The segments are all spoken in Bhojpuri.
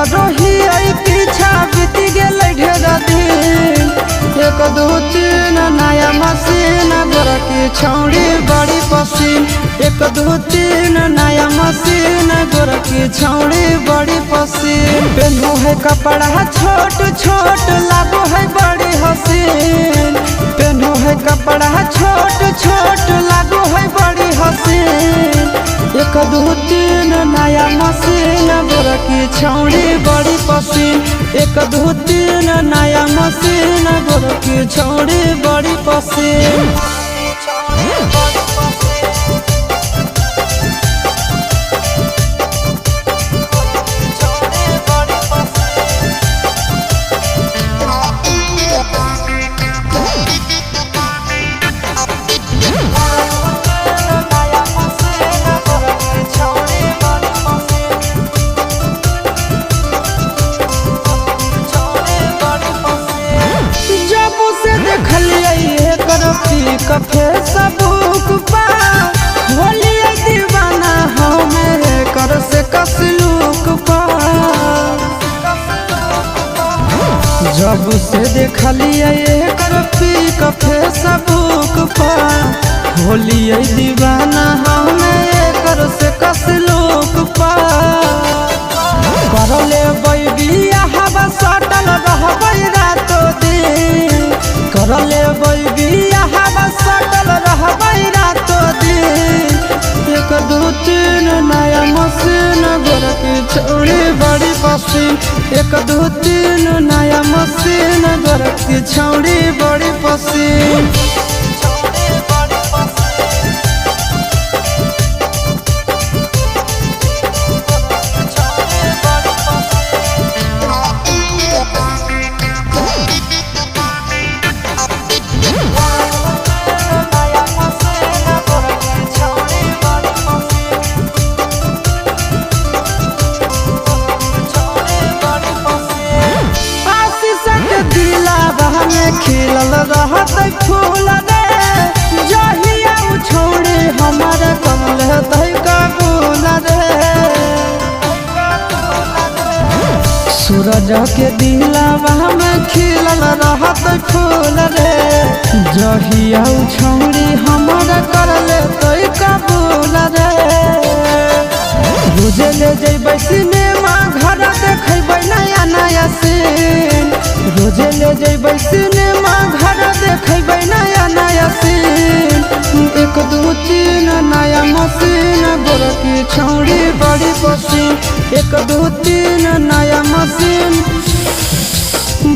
रोही आई पीछा बीत गेल ढेर दिन। 1 2 3 नया मशीन गोर की छौड़ी बड़ी पसीन। 1 2 3 नया मशीन गोर की छौड़ी बड़ी पसीन। पेन्हू है कपड़ा छोट छोट लागो है बड़ी हसीन। पेन्हू है कपड़ा छोट छोट लागो है बड़ी हसीन। 1 2 3 नया मशीन गोर की छौड़ी बड़ी पसीन। 1 2 3 नया मशीन गोर की छौड़ी बड़ी पसीन। कफे सबूक पा होली दीवाना हमें कर से कसलूक पा। जब से देखलिए कर पी कफे सबूक पा होली दीवाना हमें कर से कसलूक पा। कर ले बिया हवा सटल रहबै रातो दिन। कर ले बिया हवा सटल रहबै रातो दिन। 1 2 3 नया मशीन गोर की छौड़ी बड़ी पसीन। 1 2 3 नया मशीन गोर की छौड़ी बड़ी पसीन। खिलल रहत फूल रे जहिया छोड़े हमार कमल कबूल रे। सूरज के दिलावा में खिलल रहत फूल रे जहिया छोड़ी हमार करले कबूल रे। रोजे ले जैबै सिनेमा घर देखेबै नया नया सीन। रोजे ले जैबै सिनेमा घर देखेबै नया नया सीन। 1 2 3 नया मशीन गोर की छौड़ी बड़ी पसीन। 1 2 3 नया मशीन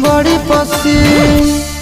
बड़ी पसीन।